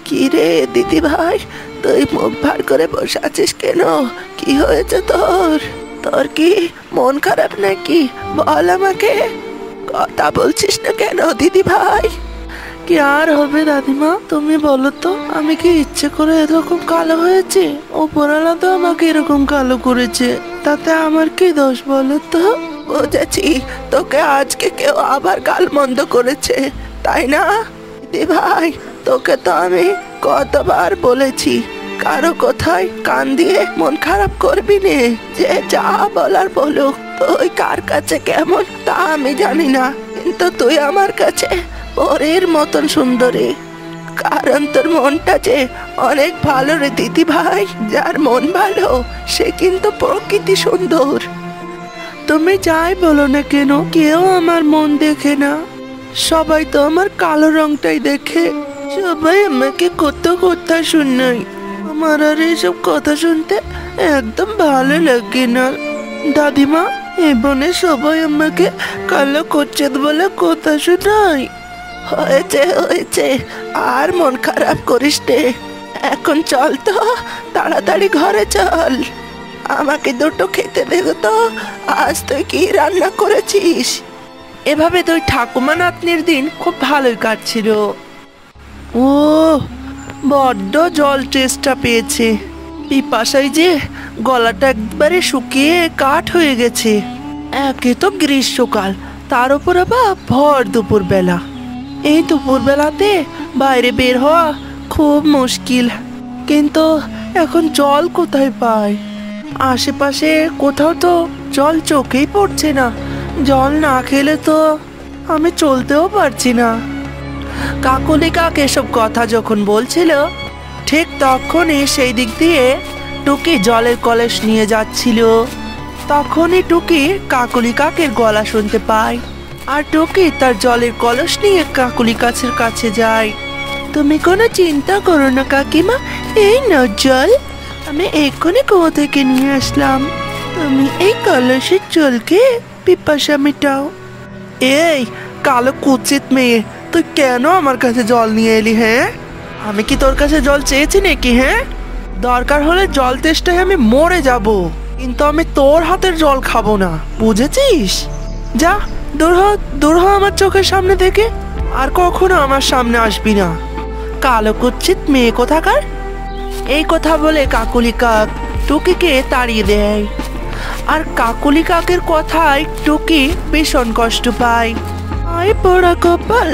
কি রে দিদি ভাই, তুই মুখ ভার করে বসে আছিস কেন? কি হয়েছে তোর? তোর কি মন খারাপ নাকি? বল আমাকে, কথা বলছিস না কেন দিদি ভাই? কি আর হবে দাদিমা, তুমি বলো তো, আমি কি ইচ্ছে করে এরকম কালো হয়েছে? ওপরওয়ালা তো আমাকে এরকম কালো করেছে, তাতে আমার কি দোষ বলো তো? বুঝেছি, তোকে আজকে কেউ আবার গাল মন্দ করেছে, তাই না? দিদি ভাই, তোকে তো আমি কতবার বলেছি কারো কোথায় কান দিয়ে মন খারাপ করবি নে, যে যা বলার বলুক। তুই কার কাছে কেমন তা আমি জানি না, কিন্তু তুই আমার কাছে পরের মতন সুন্দরী। কারণ তোর মনটা যে অনেক ভালো রে দিদি ভাই, যার মন ভালো সে কিন্তু প্রকৃতি সুন্দর। তুমি যাই বলো না কেন, কেউ আমার মন দেখে না, সবাই তো আমার কালো রংটাই দেখে। সবাই আমাকে কত কথা শোনায়, আমার আর এসব কথা শুনতে একদম ভালো লাগে না। দাদিমা, এই বনে সবাই আমাকে কালো করছে বলে কথা শোনায়। হয়েছে হয়েছে, আর মন খারাপ করিস নে। এখন চল তো, তাড়াতাড়ি ঘরে চল। আমাকে দুটো খেতে দেবো তো, আজ তুই কি রান্না করেছিস? এভাবে তুই ঠাকুমা নাতনির দিন খুব ভালোই কাটছিল। ও, বড্ড জল চেষ্টা পেয়েছে, পিপাসায় যে গলাটা একবারে শুকিয়ে কাঠ হয়ে গেছে। একে তো গ্রীষ্মকাল, তার উপর আবার ভর দুপুর বেলা। এই দুপুর বেলাতে বাইরে বের হওয়া খুব মুশকিল, কিন্তু এখন জল কোথায় পাই? আশেপাশে কোথাও তো জল চোখেই পড়ছে না। জল না খেলে তো আমি চলতেও পারছি না। কাকুলি কাক এসব কথা যখন বলছিল, ঠিক তখনই সেই দিক দিয়ে টুকি জলের কলস নিয়ে যাচ্ছিল। তখনই টুকি কাকুলি কাকের গলা শুনতে পায়, আর টুকি তার জলের কলস নিয়ে কাকুলি কাছের কাছে যায়। তুমি কোনো চিন্তা করো না কাকিমা, এই নাও জল, আমি এক্ষুনি কুয়ো থেকে নিয়ে আসলাম। তুমি এই কলসের জলকে পিপাসা মেটাও। এই কালো কুচিত মেয়ে, তুই কেন আমার কাছে জল নিয়ে এলি? হ্যাঁ, আমি কি তোর কাছে জল চেয়েছি নাকি? হ্যাঁ, দরকার হলে জল তেষ্টায় আমি মরে যাব, কিন্তু আমি তোর হাতের জল খাবো না, বুঝেছিস? যা, দূর হ আমার চোখের সামনে থেকে, আর কখনো আমার সামনে আসবি না, কালো কুচ্ছিত মেয়ে কোথাকার। এই কথা বলে কাকুলি কাক টুকিকে তাড়িয়ে দেয়, আর কাকুলি কাকের কথায় টুকি ভীষণ কষ্ট পায়। আয় পোড়া কপাল,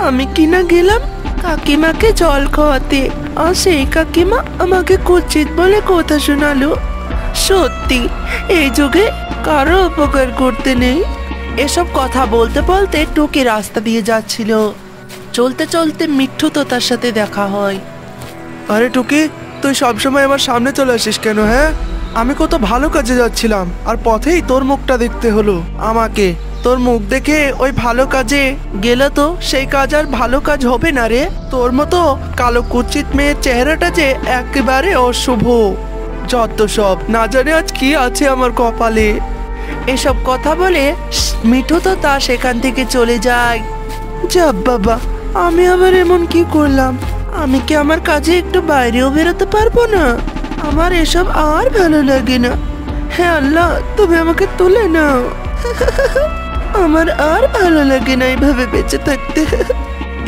আমি কিনা গেলাম কাকিমাকে জল খাওয়াতে, আর সেই কাকিমা আমাকে কুচ্ছিত বলে কথা শোনালো। সত্যি এই যুগে কারো উপকার করতে নেই। এসব কথা বলতে বলতে টুকি রাস্তা দিয়ে যাচ্ছিল। চলতে চলতে মিঠু তো তার সাথে দেখা হয়। আরে টুকি, তুই সবসময় আমার সামনে চলে আসিস কেন? হ্যাঁ, আমি কত ভালো কাজে যাচ্ছিলাম, আর পথেই তোর মুখটা দেখতে হলো আমাকে। তোর মুখ দেখে ওই ভালো কাজে গেলে তো সেই কাজ আর ভালো কাজ হবে না রে। তোর মতো কালো কুচিত মেয়ের চেহারাটা যে একেবারে অশুভ। যত সব, না জানি আজ কি আছে আমার কপালে। এসব কথা বলে মিঠু তো তা সেখান থেকে চলে যায়। যা বাবা, আমি আবার এমন কি করলাম? আমি কি আমার কাজে একটু বাইরেও বেরোতে পারবো না? আমার এসব আর ভালো লাগে না। হ্যাঁ আল্লাহ, তুমি আমাকে তুলে নাও। আমার আর ভালো লাগে না এইভাবে বেঁচে থাকতে।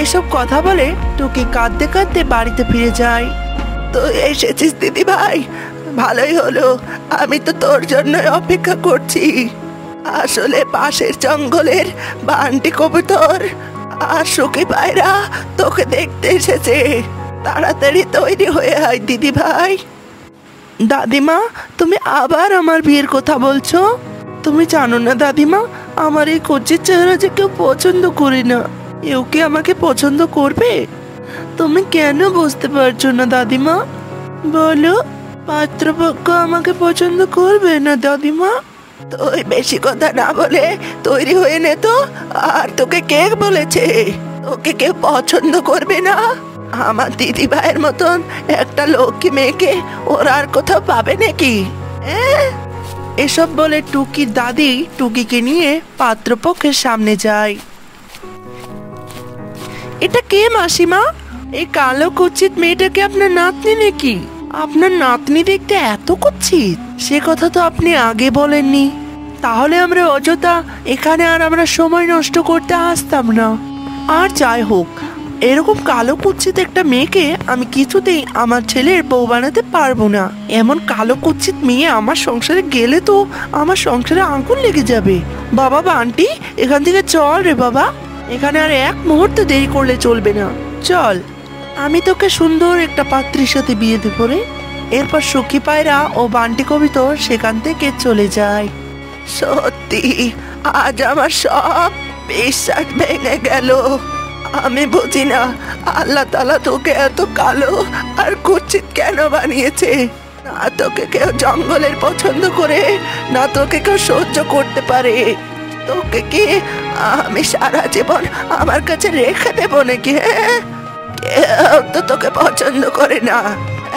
এসব কথা বলে টুকি কাঁদতে কাঁদতে বাড়িতে ফিরে যায়। তো এসেছিস দিদি ভাই, ভালোই হলো, আমি তো তোর জন্য অপেক্ষা করছি। আসলে পাশের জঙ্গলের বান্টি কবুতর আর সুখী পায়রা তোকে দেখতে এসেছে। তাড়াতাড়ি তৈরি হয়ে আয় দিদি ভাই। দাদিমা, তুমি আবার আমার বিয়ের কথা বলছো? তুমি জানো না দাদিমা, আমার এই কচির চেহারা যে কেউ পছন্দ করে না। কেউ কি আমাকে পছন্দ করবে? তুমি কেন বুঝতে পারছো না দাদিমা? বলো, পাত্রপক্ষ আমাকে পছন্দ করবে না দাদিমা? তুই বেশি কথা না বলে তৈরি হয়ে নে তো। আর তোকে কে বলেছে তোকে কেউ পছন্দ করবে না? আমার দিদি ভাইয়ের মতন একটা লক্ষ্মী মেয়েকে ওরা আর কোথাও পাবে নাকি? এসব বলে টুকির দাদি টুকিকে নিয়ে পাত্রপক্ষের সামনে যায়। এটা কে মাসিমা? এই কালো কুৎসিত মেয়েটাকে আপনার নাতনি নাকি? আপনার নাতনি দেখতে এত কুৎসিত, সে কথা তো আপনি আগে বলেননি। তাহলে আমরা অযথা এখানে আর আমরা সময় নষ্ট করতে আসতাম না। আর যাই হোক, এরকম কালো কুৎসিত একটা মেয়েকে আমি কিছুতেই আমার ছেলের বউ বানাতে পারবো না। এমন কালো কুৎসিত মেয়ে আমার সংসারে গেলে তো আমার সংসারে আগুন লেগে যাবে। বাবা বান্টি, এখান থেকে চল রে বাবা, এখানে আর এক মুহূর্ত দেরি করলে চলবে না। চল, আমি তোকে সুন্দর একটা পাত্রীর সাথে বিয়ে দেবো রে। এরপর সুখী পায়রা ও বান্টি কবিতর সেখান থেকে চলে যায়। সত্যি আজ আমার সব বিশ্বাস ভেঙে গেল। আমি বুঝি না আল্লাহ তাআলা তোকে এত কালো আর কুৎসিত কেন বানিয়েছে। না তোকে কেউ জঙ্গলের পছন্দ করে, না তোকে কেউ সহ্য করতে পারে। তোকে কি আমি সারা জীবন আমার কাছে রেখে দেবো নাকি? হ্যাঁ, কেউ তো তোকে পছন্দ করে না।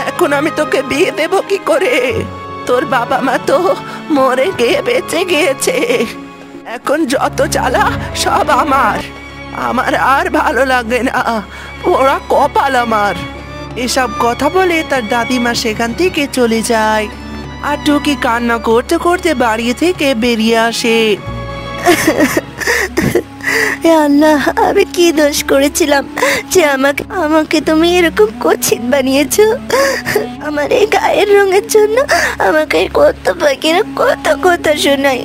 এখন আমি তোকে বিয়ে দেবো কি করে? তোর বাবা মা তো মরে গিয়ে বেঁচে গিয়েছে। এখন যত জ্বালা সব আমার। আমার আর ভালো লাগে না, ওরা কপাল আমার। এসব কথা বলে তার দাদিমা সেখান থেকে চলে যায়। আর টুকি কান্না করতে করতে বাড়ি থেকে বেরিয়ে আসে। হে আল্লাহ, আমি কি দোষ করেছিলাম যে আমাকে তুমি এরকম কুৎসিত বানিয়েছো? আমার এই গায়ের রঙের জন্য আমাকে কত পাখিরা কত কথা শোনায়।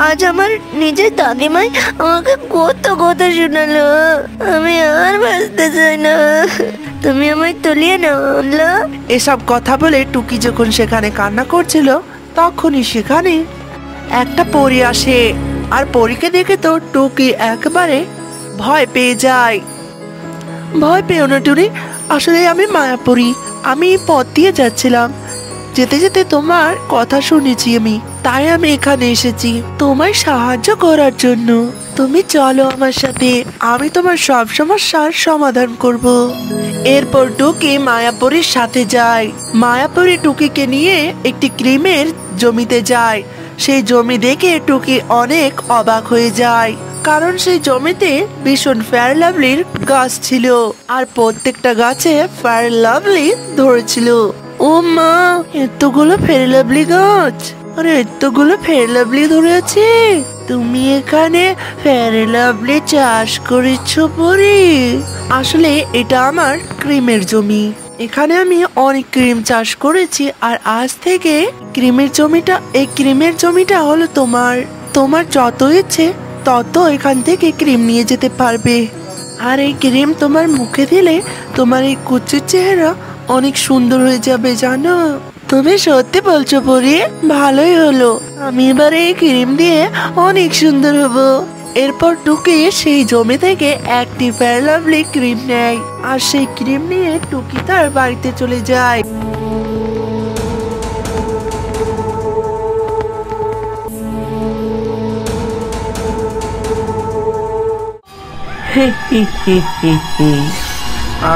আজ আমার নিজের দাদিমাই আমাকে কত কথা শোনালো। আমি আর বাঁচতে চাই না, তুমি আমায় তলিয়ে নাও আল্লাহ। এসব কথা বলে টুকি যখন সেখানে কান্না করছিল, তখনই সেখানে একটা পরী আসে। আর পরীকে দেখে তো টুকি একেবারে ভয় পেয়ে যায়। ভয় পেও না টুনি, আসলে আমি মায়াপুরী। আমি পথ দিয়ে যাচ্ছিলাম, যেতে যেতে তোমার কথা শুনেছি আমি, তাই আমি এখানে এসেছি তোমায় সাহায্য করার জন্য। তুমি চলো আমার সাথে, আমি তোমার সব সমস্যার সমাধান করব। এরপর টুকি মায়াপুরীর সাথে যায়। মায়াপুরী টুকিকে নিয়ে একটি ক্রিমের জমিতে যায়। সেই জমি দেখে টুকি অনেক অবাক হয়ে যায়, কারণ সেই জমিতে ভীষণ ফেয়ার লাভলির গাছ ছিল, আর প্রত্যেকটা গাছে ফেয়ার লাভলি ধরেছিল। ও মা, এতগুলো ফেয়ার লাভলি গাছ, আরে এতগুলো ফেয়ার লাভলি ধরেছে। তুমি এখানে ফেয়ার লাভলি চাষ করেছো পরি? আসলে এটা আমার ক্রিমের জমি। এখানে আমি অনেক ক্রিম চাষ করেছি, আর আজ থেকে এই ক্রিমের জমিটা হলো তোমার। তোমার যত ইচ্ছে তত এখান থেকে ক্রিম নিয়ে যেতে পারবে। আর এই ক্রিম তোমার মুখে দিলে তোমার এই কুচির চেহারা অনেক সুন্দর হয়ে যাবে, জানো? তুমি সত্যি বলছো পরি? ভালোই হলো, আমি এবার এই ক্রিম দিয়ে অনেক সুন্দর হব। এরপর টুকি সেই জমি থেকে একটি ফেয়ার লাভলি ক্রিম নেয়, আর সেই ক্রিম নিয়ে টুকি তার বাড়িতে চলে যায়।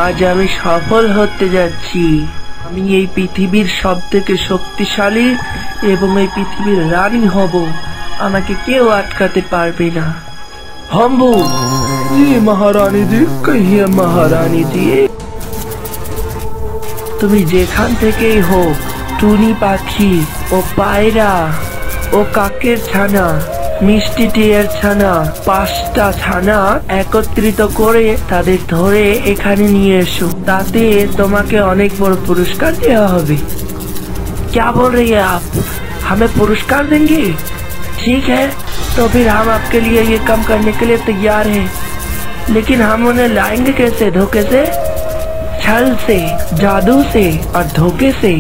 আজ আমি সফল হতে যাচ্ছি। আমি এই পৃথিবীর সব থেকে শক্তিশালী এবং এই পৃথিবীর রানী হব। আমাকে কেউ আটকাতে পারবে না। হম্বু, মহারানী জি, কহিয়ে মহারানী জি। তুমি যেখান থেকেই হোক, টুনি পাখি ও পায়রা ও কাকের ছানা, মিষ্টি টিয়ের ছানা, 5টা ছানা একত্রিত করে তাদের ধরে এখানে নিয়ে এসো। তাতে তোমাকে অনেক বড় পুরস্কার দেওয়া হবে। क्या बोल रही है आप? हमें पुरस्कार देंगे? ठीक है, तो फिर हम आपके लिए ये काम करने के लिए तैयार हैं। लेकिन हम उन्हें लाएंगे कैसे? धोखे से, छल से, जादू से और धोखे से।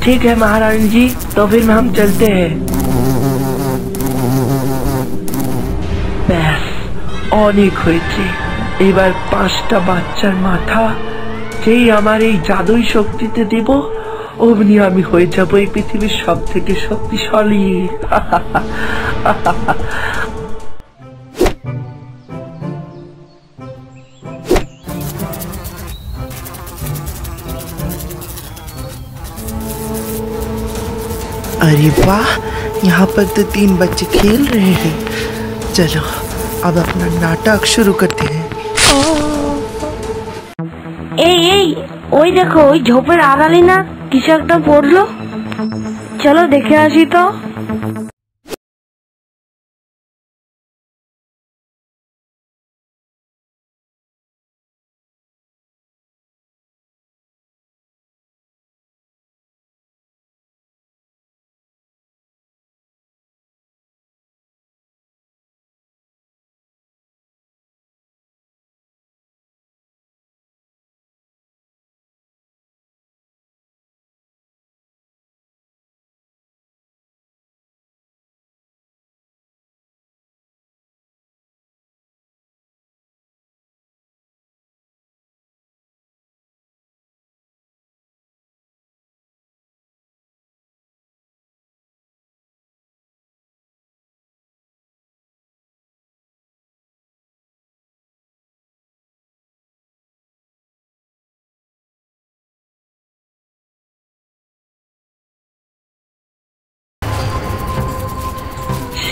ठीक है महारानी जी, तो फिर हम चलते हैं। ব্যাস, অনেক হয়েছে। এবার 5টা বাচ্চার মাথা যেই আমার এই জাদুই শক্তিতে দিব, অমনি আমি হয়ে যাব এই পৃথিবীর সব থেকে শক্তিশালী। अरे वाह, यहाँ पर तो 3 बच्चे खेल रहे हैं। चलो अब अपना नाटक शुरू करते हैं। এই এই ওই দেখো, ওই ঝোপের আড়ালে না কিছু একটা পড়লো। চলো দেখে আসি তো।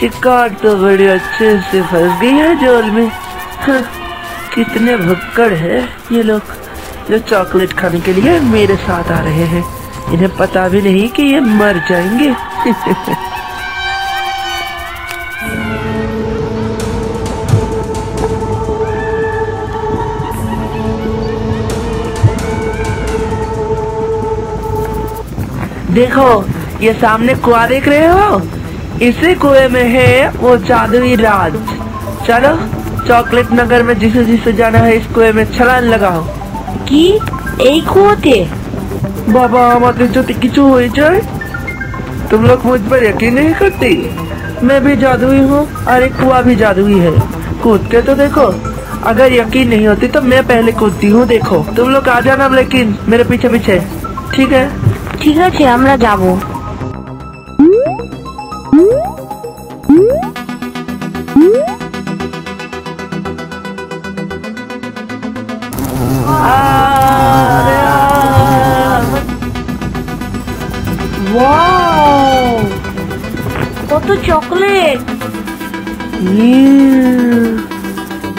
शिकार तो बड़े अच्छे से फंस गई है जाल में। हाँ, कितने भक्कड़ है ये लोग जो चॉकलेट खाने के लिए मेरे साथ आ रहे हैं। इन्हें पता भी नहीं कि ये मर जाएंगे। देखो ये सामने कुआं देख रहे हो, इसी कुएं में है वो जादुई राज। चलो चॉकलेट नगर में जिसे जिसे जाना है इस कुएं में छलांग लगाओ। কি এই কুয়োতে? बाबा हमारे जो किचू हो जाए। तुम लोग मुझ पर यकीन नहीं करते? मैं भी जादुई हूँ और एक कुआं भी जादुई है। कूदते तो देखो। अगर यकीन नहीं होती तो मैं पहले कूदती हूँ, देखो। तुम लोग आ जाना लेकिन मेरे पीछे पीछे, ठीक है? ঠিক আছে, আমরা যাবো। কত চকলেট!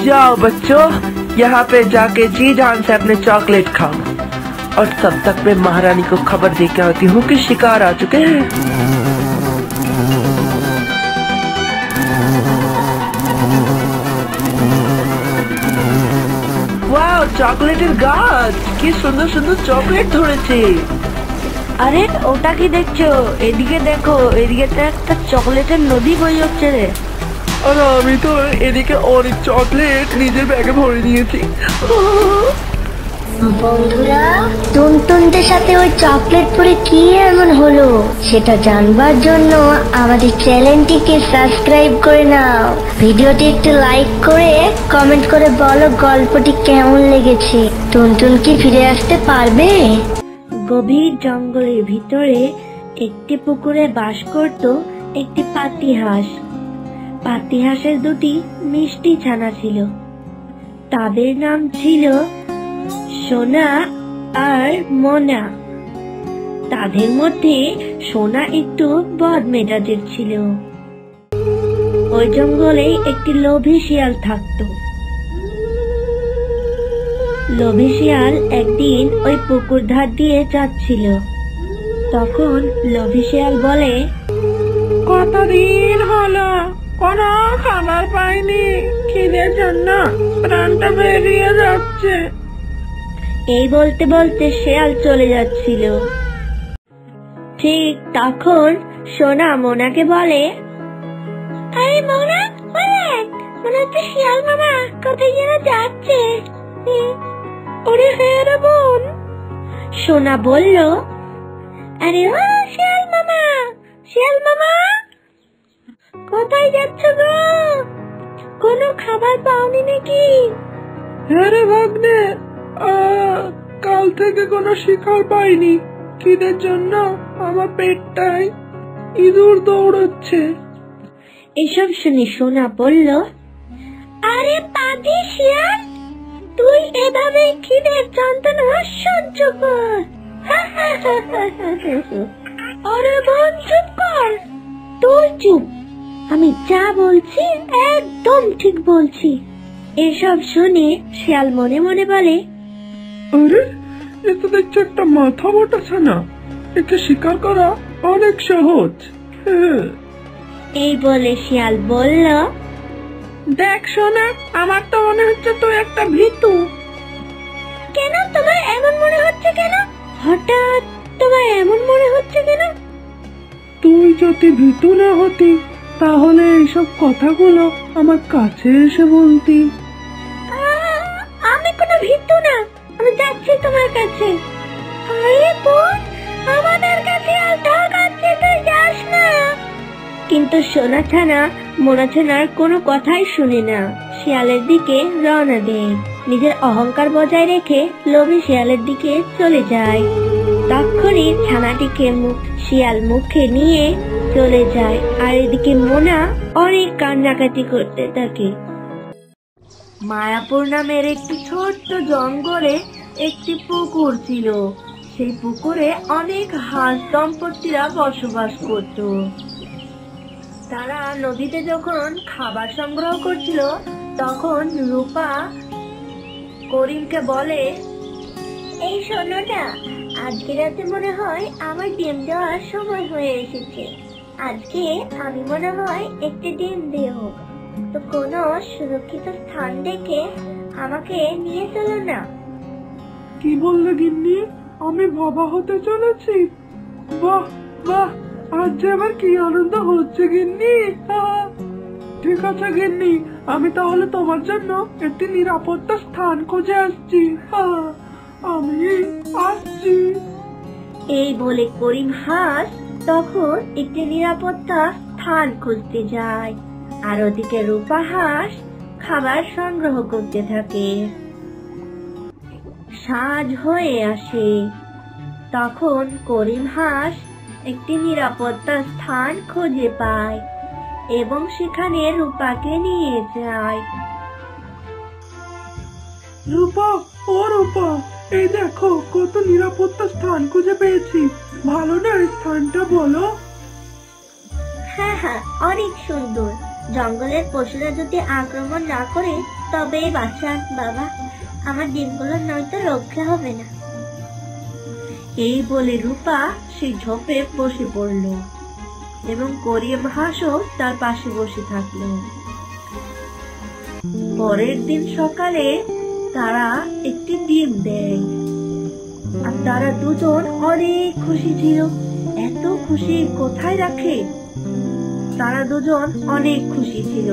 जाओ बच्चों, यहाँ पे जाके जी जान से अपने चॉकलेट खाओ। और तब तक मैं महारानी को खबर दे के आती हूँ कि शिकार आ चुके हैं। वाह, চকলেটের গাছ! কি সুন্দর সুন্দর চকলেট ধরেছে। আরে ওটা কি দেখছো? এদিকে দেখো, এদিকে তো একটা চকলেটের নদী বয়ে যাচ্ছে রে। আর আমি তো এদিকে অনেক চকলেট নিজের ব্যাগে ভরে নিয়েছি। বন্ধুরা, টুনটুনদের সাথে ওই চকলেট পরে কি এমন হলো সেটা জানবার জন্য আমাদের চ্যানেলটিকে সাবস্ক্রাইব করে নাও। ভিডিওটি একটু লাইক করে কমেন্ট করে বলো গল্পটি কেমন লেগেছে। টুনটুন কি ফিরে আসতে পারবে? গভীর জঙ্গলের ভিতরে একটি পুকুরে বাস করত একটি পাতিহাঁস। পাতিহাঁসের দুটি মিষ্টি ছানা ছিল। তাদের নাম ছিল সোনা আর মোনা। তাদের মধ্যে সোনা একটু বদমেজাজের ছিল। ওই জঙ্গলে একটি লোভী শিয়াল থাকত। লোভী শিয়াল একদিন ওই পুকুর ধার দিয়ে যাচ্ছিল। তখন লোভী শিয়াল বলে, কতদিন হলো কোনো খাবার পাইনি, খিদের জন্য প্রাণটা বেরিয়ে যাচ্ছে। এই বলতে বলতে শিয়াল চলে যাচ্ছিল। ঠিক তখন সোনা মোনাকে বলে, আরে মোনা, মনে হচ্ছে শিয়াল মামা কোথায় যেন যাচ্ছে। ওরে হ্যাঁ রে বোন। সোনা বলল, আরে ও শিয়াল মামা, শিয়াল মামা কোথায় যাচ্ছ গো? কোনো খাবার পাওনি নাকি? হ্যাঁ রে ভাগ্নে, কাল থেকে কোনো শিকার পাইনি। খিদের জন্য আমার পেটটায় ইঁদুর দৌড়াচ্ছে। এসব শুনে সোনা বলল, আরে পাজি শিয়াল, তুই এভাবে খিদের যন্ত্রণা সহ্য কর। আরে বোন চুপ কর। তুই চুপ, আমি যা বলছি একদম ঠিক বলছি। এসব শুনে শিয়াল মনে মনে বলে, আরে এ তো দেখছি একটা মাথা মোটা ছানা, একে শিকার করা অনেক সহজ। এই বলে শিয়াল বলল, দেখ সোনা, আমার তো মনে হচ্ছে তুই একটা ভীতু। কেন তোমার এমন মনে হচ্ছে কেন? হঠাৎ তোমার এমন মনে হচ্ছে কেন? তুই যদি ভীতু না হতি তাহলে এইসব কথাগুলো আমার কাছে এসে বলতি। আমি কোনো ভীতু না, আমি যাচ্ছি তোমার কাছে। আরে বোন, আমাদের কাছে আর ঢাকাচ্ছে, তুই যাস না। কিন্তু সোনা ছানা মোনা ছানার কোনো কথাই শুনে না, শিয়ালের দিকে রওনা দেয়। নিজের অহংকার বজায় রেখে লোভী শিয়ালের দিকে চলে যায়। তখনই ছানাটিকে শিয়াল মুখে নিয়ে চলে যায়, আর এদিকে মোনা অনেক কান্নাকাটি করতে থাকে। মায়াপুর নামের একটি ছোট্ট জঙ্গলে একটি পুকুর ছিল। সেই পুকুরে অনেক হাঁস দম্পতিরা বসবাস করত। তারা নদীতে যখন খাবার সংগ্রহ করছিল, তখন রূপা করিমকে বলে, এই শোনো না, আজকে রাতে মনে হয় আমার ডিম দেওয়ার সময় হয়ে এসেছে। আজকে আমি মনে হয় একটি ডিম দেব, তো কোনো সুরক্ষিত স্থান দেখে আমাকে নিয়ে চলো না। কি বললে গিন্নি? আমি বাবা হতে চলেছি? বাহ বাহ, আজ যে আমার কি আনন্দ হচ্ছে গিন্নি। ঠিক আছে গিন্নি, আমি তাহলে তোমার জন্য একটি নিরাপত্তা স্থান খুঁজে আসছি। আমি আসছি। এই বলে করিম হাঁস তখন একটি নিরাপত্তা স্থান খুঁজতে যায়, আর ওদিকে রূপা হাঁস খাবার সংগ্রহ করতে থাকে। সাঁঝ হয়ে আসে, তখন করিম হাঁস একটি নিরাপত্তা স্থান খুঁজে পায় এবং সেখানে রূপাকে নিয়ে যায়। রূপা, ও রূপা, এই দেখো কত নিরাপত্তা স্থান খুঁজে পেয়েছি। ভালো না এই স্থানটা, বলো? হ্যাঁ হ্যাঁ, অনেক সুন্দর। জঙ্গলের পশুরা যদি আক্রমণ না করে তবে বাঁচান বাবা, আমার ডিমগুলো নয়তো রক্ষা হবে না। এই বলে রূপা সেই ঝোপে বসে পড়ল এবং করিম হাঁসও তার পাশে বসে থাকলো। পরের দিন সকালে তারা একটি ডিম দেয়, আর তারা দুজন অনেক খুশি ছিল। এত খুশি কোথায় রাখে? তারা দুজন অনেক খুশি ছিল।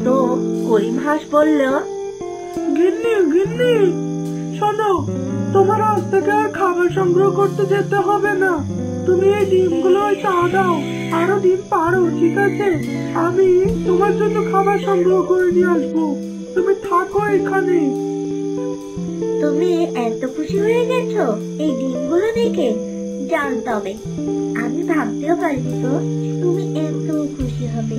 তো করিম হাঁস বলল, গিন্নি গিন্নি, শোনো, তোমার আজ থেকে আর খাবার সংগ্রহ করতে যেতে হবে না। তুমি এই ডিমগুলো দাও, আরো ডিম পারো, ঠিক আছে? আমি তোমার জন্য খাবার সংগ্রহ করে নিয়ে আসবো, তুমি থাকো এখানে। তুমি এত খুশি হয়ে গেছো এই ডিমগুলো দেখে? জান, তবে আমি ভাবতেও পারিনি তো তুমি এত খুশি হবে।